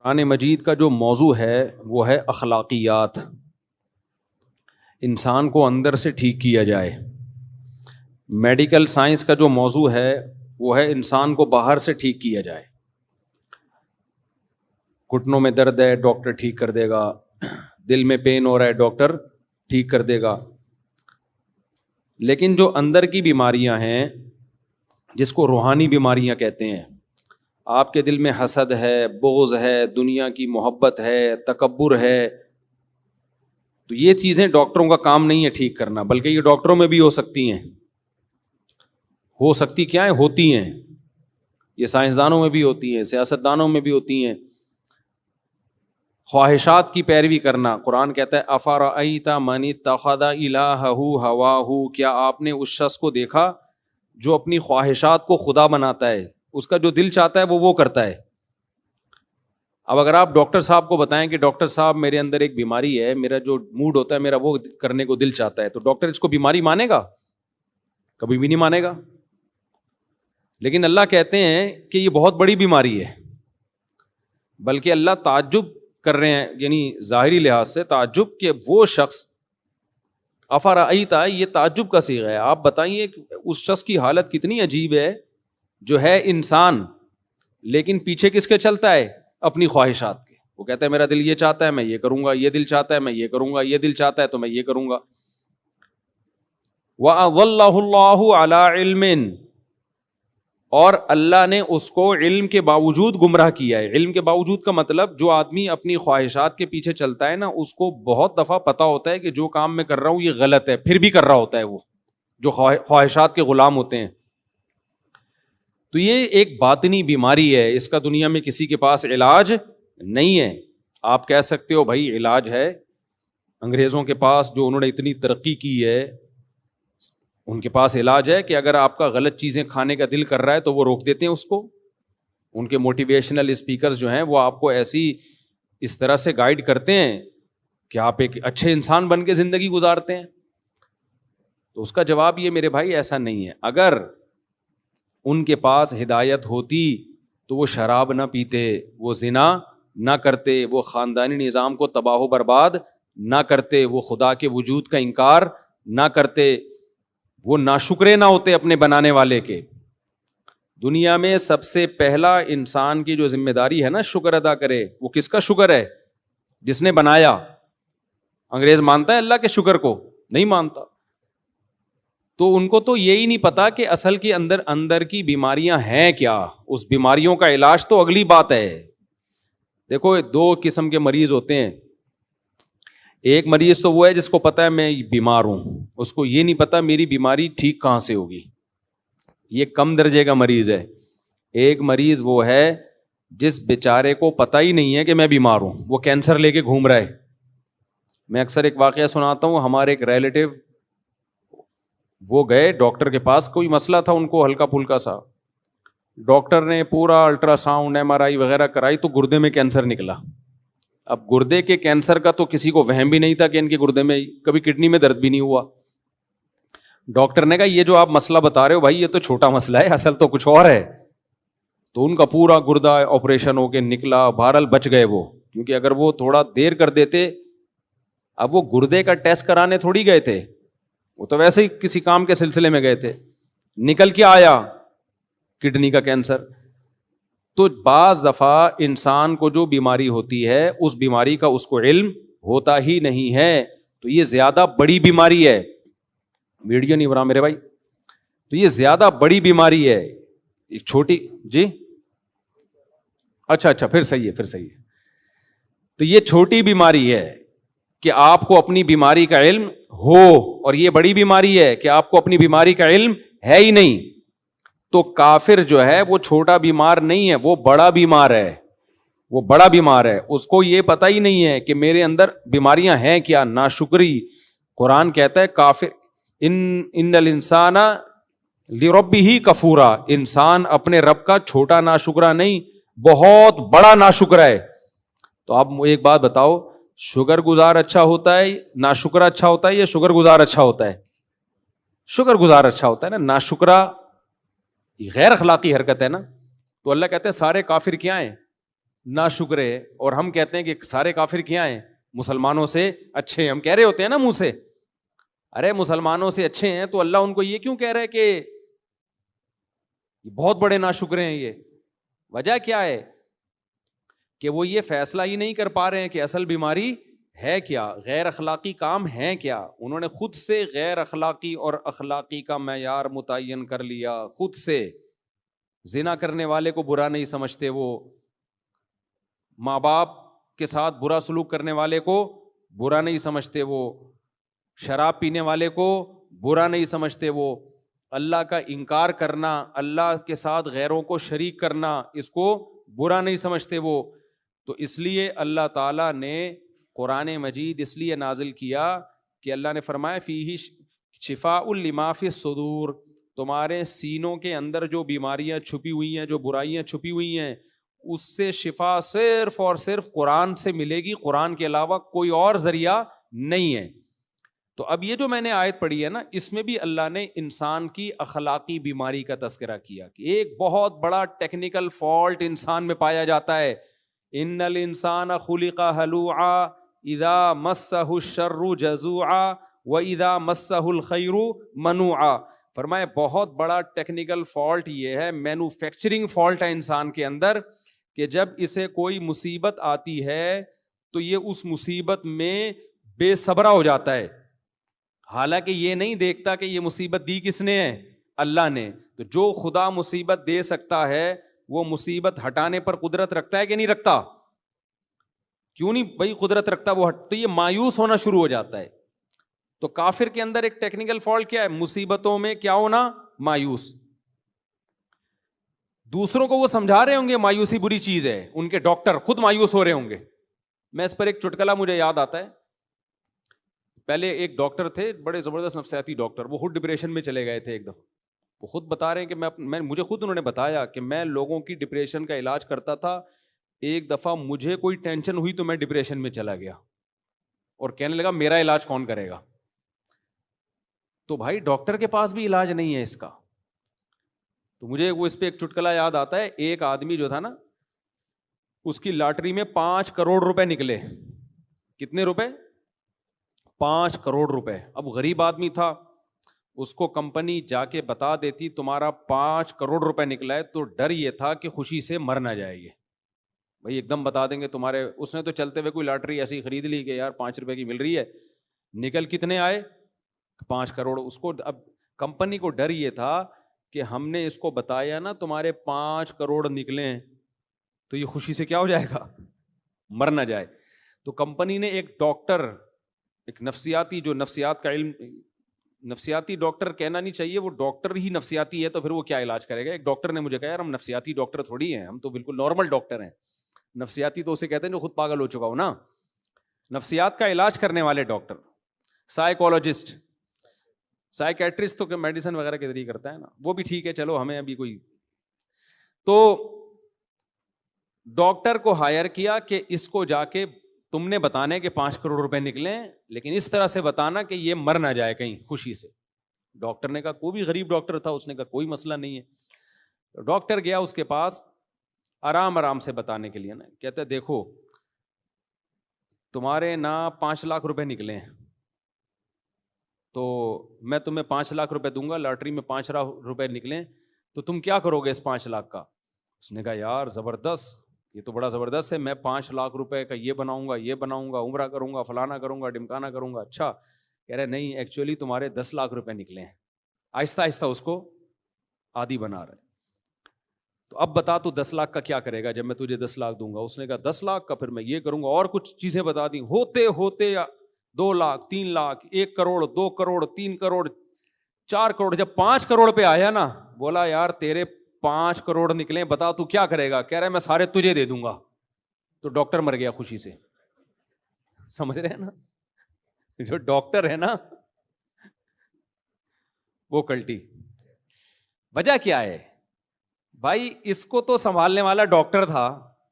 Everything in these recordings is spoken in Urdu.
قرآن مجید کا جو موضوع ہے وہ ہے اخلاقیات. انسان کو اندر سے ٹھیک کیا جائے. میڈیکل سائنس کا جو موضوع ہے وہ ہے انسان کو باہر سے ٹھیک کیا جائے. گھٹنوں میں درد ہے ڈاکٹر ٹھیک کر دے گا, دل میں پین ہو رہا ہے ڈاکٹر ٹھیک کر دے گا. لیکن جو اندر کی بیماریاں ہیں جس کو روحانی بیماریاں کہتے ہیں, آپ کے دل میں حسد ہے, بغض ہے, دنیا کی محبت ہے, تکبر ہے, تو یہ چیزیں ڈاکٹروں کا کام نہیں ہے ٹھیک کرنا, بلکہ یہ ڈاکٹروں میں بھی ہو سکتی ہیں. ہو سکتی کیا ہے, ہوتی ہیں. یہ سائنسدانوں میں بھی ہوتی ہیں, سیاستدانوں میں بھی ہوتی ہیں. خواہشات کی پیروی کرنا. قرآن کہتا ہے افرأیت من اتخذ الہہ ہواہ, کیا آپ نے اس شخص کو دیکھا جو اپنی خواہشات کو خدا بناتا ہے, اس کا جو دل چاہتا ہے وہ کرتا ہے. اب اگر آپ ڈاکٹر صاحب کو بتائیں کہ ڈاکٹر صاحب میرے اندر ایک بیماری ہے, میرا جو موڈ ہوتا ہے میرا وہ کرنے کو دل چاہتا ہے, تو ڈاکٹر اس کو بیماری مانے گا؟ کبھی بھی نہیں مانے گا. لیکن اللہ کہتے ہیں کہ یہ بہت بڑی بیماری ہے. بلکہ اللہ تعجب کر رہے ہیں, یعنی ظاہری لحاظ سے تعجب, کہ وہ شخص افرأیت, یہ تعجب کا صیغہ ہے. آپ بتائیے کہ اس شخص کی حالت کتنی عجیب ہے جو ہے انسان لیکن پیچھے کس کے چلتا ہے؟ اپنی خواہشات کے. وہ کہتا ہے میرا دل یہ چاہتا ہے میں یہ کروں گا, یہ دل چاہتا ہے میں یہ کروں گا, یہ دل چاہتا ہے تو میں یہ کروں گا. وَأَضَلَّهُ اللَّهُ عَلَىٰ عِلْمٍ, اور اللہ نے اس کو علم کے باوجود گمراہ کیا ہے. علم کے باوجود کا مطلب جو آدمی اپنی خواہشات کے پیچھے چلتا ہے نا, اس کو بہت دفعہ پتا ہوتا ہے کہ جو کام میں کر رہا ہوں یہ غلط ہے, پھر بھی کر رہا ہوتا ہے. وہ جو خواہشات کے غلام ہوتے ہیں, تو یہ ایک باطنی بیماری ہے. اس کا دنیا میں کسی کے پاس علاج نہیں ہے. آپ کہہ سکتے ہو بھائی علاج ہے انگریزوں کے پاس, جو انہوں نے اتنی ترقی کی ہے, ان کے پاس علاج ہے کہ اگر آپ کا غلط چیزیں کھانے کا دل کر رہا ہے تو وہ روک دیتے ہیں اس کو. ان کے موٹیویشنل اسپیکرز جو ہیں وہ آپ کو ایسی اس طرح سے گائیڈ کرتے ہیں کہ آپ ایک اچھے انسان بن کے زندگی گزارتے ہیں. تو اس کا جواب یہ میرے بھائی ایسا نہیں ہے. اگر ان کے پاس ہدایت ہوتی تو وہ شراب نہ پیتے, وہ زنا نہ کرتے, وہ خاندانی نظام کو تباہ و برباد نہ کرتے, وہ خدا کے وجود کا انکار نہ کرتے, وہ ناشکرے نہ ہوتے اپنے بنانے والے کے. دنیا میں سب سے پہلا انسان کی جو ذمہ داری ہے نا شکر ادا کرے, وہ کس کا شکر ہے؟ جس نے بنایا. انگریز مانتا ہے اللہ کے شکر کو؟ نہیں مانتا. تو ان کو تو یہی نہیں پتا کہ اصل کے اندر کی بیماریاں ہیں کیا. اس بیماریوں کا علاج تو اگلی بات ہے. دیکھو دو قسم کے مریض ہوتے ہیں. ایک مریض تو وہ ہے جس کو پتا ہے میں بیمار ہوں, اس کو یہ نہیں پتا میری بیماری ٹھیک کہاں سے ہوگی, یہ کم درجے کا مریض ہے. ایک مریض وہ ہے جس بیچارے کو پتا ہی نہیں ہے کہ میں بیمار ہوں, وہ کینسر لے کے گھوم رہا ہے. میں اکثر ایک واقعہ سناتا ہوں. ہمارے ایک ریلیٹیو وہ گئے ڈاکٹر کے پاس, کوئی مسئلہ تھا ان کو ہلکا پھلکا سا. ڈاکٹر نے پورا الٹرا ساؤنڈ ایم آر آئی وغیرہ کرائی تو گردے میں کینسر نکلا. اب گردے کے کینسر کا تو کسی کو وہم بھی نہیں تھا کہ ان کے گردے میں, کبھی کڈنی میں درد بھی نہیں ہوا. ڈاکٹر نے کہا یہ جو آپ مسئلہ بتا رہے ہو بھائی یہ تو چھوٹا مسئلہ ہے, اصل تو کچھ اور ہے. تو ان کا پورا گردہ آپریشن ہو کے نکلا. بہرحال بچ گئے وہ, کیونکہ اگر وہ تھوڑا دیر کر دیتے, اب وہ گردے کا ٹیسٹ کرانے تھوڑی گئے تھے, وہ تو ویسے ہی کسی کام کے سلسلے میں گئے تھے, نکل کے آیا کڈنی کا کینسر. تو بعض دفعہ انسان کو جو بیماری ہوتی ہے اس بیماری کا اس کو علم ہوتا ہی نہیں ہے, تو یہ زیادہ بڑی بیماری ہے. ویڈیو نہیں بنا میرے بھائی. تو یہ زیادہ بڑی بیماری ہے. ایک چھوٹی جی اچھا پھر صحیح ہے. تو یہ چھوٹی بیماری ہے کہ آپ کو اپنی بیماری کا علم ہو, اور یہ بڑی بیماری ہے کہ آپ کو اپنی بیماری کا علم ہے ہی نہیں. تو کافر جو ہے وہ چھوٹا بیمار نہیں ہے, وہ بڑا بیمار ہے. وہ بڑا بیمار ہے, اس کو یہ پتہ ہی نہیں ہے کہ میرے اندر بیماریاں ہیں کیا. ناشکری. قرآن کہتا ہے کافر ان الانسان لربہ کفورا, انسان اپنے رب کا چھوٹا ناشکرا نہیں, بہت بڑا ناشکرا ہے. تو آپ ایک بات بتاؤ, شکر گزار اچھا ہوتا ہے, ناشکرا اچھا ہوتا ہے, یا شکر گزار اچھا ہوتا ہے؟ شکر گزار اچھا ہوتا ہے نا. ناشکرا غیر اخلاقی حرکت ہے نا. تو اللہ کہتے ہیں سارے کافر کیا ہیں؟ ناشکر ہے، اور ہم کہتے ہیں کہ سارے کافر کیا ہیں؟ مسلمانوں سے اچھے ہیں. ہم کہہ رہے ہوتے ہیں نا منہ سے، ارے مسلمانوں سے اچھے ہیں، تو اللہ ان کو یہ کیوں کہہ رہا ہے کہ بہت بڑے ناشکر ہیں؟ یہ وجہ کیا ہے کہ وہ یہ فیصلہ ہی نہیں کر پا رہے ہیں کہ اصل بیماری ہے کیا، غیر اخلاقی کام ہے کیا. انہوں نے خود سے غیر اخلاقی اور اخلاقی کا معیار متعین کر لیا. خود سے زنا کرنے والے کو برا نہیں سمجھتے، وہ ماں باپ کے ساتھ برا سلوک کرنے والے کو برا نہیں سمجھتے، وہ شراب پینے والے کو برا نہیں سمجھتے، وہ اللہ کا انکار کرنا، اللہ کے ساتھ غیروں کو شریک کرنا، اس کو برا نہیں سمجھتے وہ. تو اس لیے اللہ تعالیٰ نے قرآن مجید اس لیے نازل کیا کہ اللہ نے فرمایا فیہ شفاء لما فی الصدور، تمہارے سینوں کے اندر جو بیماریاں چھپی ہوئی ہیں، جو برائیاں چھپی ہوئی ہیں، اس سے شفا صرف اور صرف قرآن سے ملے گی، قرآن کے علاوہ کوئی اور ذریعہ نہیں ہے. تو اب یہ جو میں نے آیت پڑھی ہے نا، اس میں بھی اللہ نے انسان کی اخلاقی بیماری کا تذکرہ کیا کہ ایک بہت بڑا ٹیکنیکل فالٹ انسان میں پایا جاتا ہے. ان الانسان خلق ہلوعا اذا مسہ الشر جزوعا واذا مسہ الخیر منوعا. فرمائے بہت بڑا ٹیکنیکل فالٹ یہ ہے، مینوفیکچرنگ فالٹ ہے انسان کے اندر، کہ جب اسے کوئی مصیبت آتی ہے تو یہ اس مصیبت میں بے صبرا ہو جاتا ہے، حالانکہ یہ نہیں دیکھتا کہ یہ مصیبت دی کس نے ہے؟ اللہ نے. تو جو خدا مصیبت دے سکتا ہے وہ مصیبت ہٹانے پر قدرت رکھتا ہے کہ نہیں رکھتا؟ کیوں نہیں بھائی قدرت رکھتا وہ تو یہ مایوس ہونا شروع ہو جاتا ہے. تو کافر کے اندر ایک ٹیکنیکل فالٹ کیا ہے؟ مصیبتوں میں کیا ہونا؟ مایوس. دوسروں کو وہ سمجھا رہے ہوں گے مایوسی بری چیز ہے، ان کے ڈاکٹر خود مایوس ہو رہے ہوں گے. میں اس پر ایک چٹکلا مجھے یاد آتا ہے. پہلے ایک ڈاکٹر تھے، بڑے زبردست نفسیاتی ڈاکٹر، وہ خود ڈپریشن میں چلے گئے تھے ایک دفعہ. وہ خود بتا رہے ہیں کہ مجھے خود انہوں نے بتایا کہ میں لوگوں کی ڈپریشن کا علاج کرتا تھا، ایک دفعہ مجھے کوئی ٹینشن ہوئی تو میں ڈپریشن میں چلا گیا اور کہنے لگا میرا علاج کون کرے گا. تو بھائی ڈاکٹر کے پاس بھی علاج نہیں ہے اس کا. تو مجھے وہ اس پہ ایک چٹکلا یاد آتا ہے. ایک آدمی جو تھا نا، اس کی لاٹری میں 5 کروڑ روپے نکلے. کتنے روپے؟ 5 کروڑ روپے. اب غریب آدمی تھا، اس کو کمپنی جا کے بتا دیتی تمہارا 5 کروڑ روپے نکلا ہے، تو ڈر یہ تھا کہ خوشی سے مر نہ جائے گی. بھائی ایک دم بتا دیں گے تمہارے. اس نے تو چلتے ہوئے کوئی لاٹری ایسی خرید لی کہ یار 5 روپے کی مل رہی ہے. نکل کتنے آئے؟ 5 کروڑ. اس کو اب کمپنی کو ڈر یہ تھا کہ ہم نے اس کو بتایا نا تمہارے 5 کروڑ نکلے ہیں، تو یہ خوشی سے کیا ہو جائے گا؟ مر نہ جائے. تو کمپنی نے ایک ڈاکٹر، ایک نفسیاتی، جو نفسیات کا علم، نفسیاتی ڈاکٹر کہنا نہیں چاہیے، وہ ڈاکٹر ہی نفسیاتی ہے تو پھر وہ کیا علاج کرے گا. ایک ڈاکٹر نے مجھے کہا یار ہم نفسیاتی ڈاکٹر تھوڑی ہیں، ہم تو بالکل نارمل ڈاکٹر ہیں. نفسیاتی تو اسے کہتے ہیں جو خود پاگل ہو چکا ہو نا. نفسیات کا علاج کرنے والے ڈاکٹر، سائیکولوجسٹ، سائیکیٹرسٹ تو میڈیسن وغیرہ کے ذریعے کرتا ہے نا، وہ بھی ٹھیک ہے، چلو ہمیں ابھی کوئی. تو ڈاکٹر کو ہائر کیا کہ اس کو جا کے تم نے بتانے کہ 5 کروڑ روپے نکلے، لیکن اس طرح سے بتانا کہ یہ مر نہ جائے کہیں خوشی سے. ڈاکٹر نے کہا، کوئی بھی غریب ڈاکٹر تھا، اس نے کہا کوئی مسئلہ نہیں ہے. ڈاکٹر گیا اس کے پاس آرام سے بتانے کے لیے نا. کہتے دیکھو تمہارے نا 5 لاکھ روپے نکلے ہیں، تو میں تمہیں 5 لاکھ روپے دوں گا. لاٹری میں 5 لاکھ روپے نکلیں تو تم کیا کرو گے اس 5 لاکھ کا؟ اس نے کہا یار زبردست، یہ تو بڑا زبردست ہے، میں 5 لاکھ روپے کا یہ بناؤں گا، یہ بناؤں گا، عمرہ کروں گا، فلانا کروں گا، ڈمکانا کروں گا. اچھا. کہہ رہے نہیں، ایکچولی تمہارے 10 لاکھ روپے نکلے ہیں. آہستہ آہستہ اس کو عادی بنا رہے. تو اب بتا تو 10 لاکھ کا کیا کرے گا جب میں تجھے 10 لاکھ دوں گا؟ اس نے کہا 10 لاکھ کا پھر میں یہ کروں گا، اور کچھ چیزیں بتا دی. ہوتے ہوتے 2 لاکھ، 3 لاکھ، 1 کروڑ، 2 کروڑ، 3 کروڑ، 4 کروڑ. جب 5 کروڑ پہ آیا نا، بولا یار تیرے 5 کروڑ نکلے، بتا تو کیا کرے گا؟ کہہ رہا ہے میں سارے تجھے دے دوں گا. تو ڈاکٹر مر گیا خوشی سے. سمجھ رہے ہیں نا؟ جو ڈاکٹر ہے نا وہ کلٹی. وجہ کیا ہے بھائی؟ اس کو تو سنبھالنے والا ڈاکٹر تھا،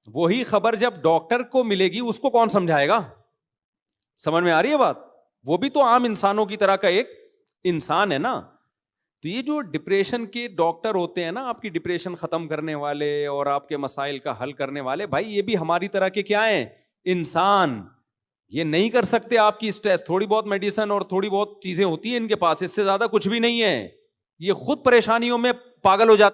وہی خبر جب ڈاکٹر کو ملے گی اس کو کون سمجھائے گا؟ سمجھ میں آ رہی ہے بات؟ وہ بھی تو عام انسانوں کی طرح کا ایک انسان ہے نا. تو یہ جو ڈپریشن کے ڈاکٹر ہوتے ہیں نا، آپ کی ڈپریشن ختم کرنے والے اور آپ کے مسائل کا حل کرنے والے، بھائی یہ بھی ہماری طرح کے کیا ہیں؟ انسان. یہ نہیں کر سکتے آپ کی اسٹریس. تھوڑی بہت میڈیسن اور تھوڑی بہت چیزیں ہوتی ہیں ان کے پاس، اس سے زیادہ کچھ بھی نہیں ہے. یہ خود پریشانیوں میں پاگل ہو جاتے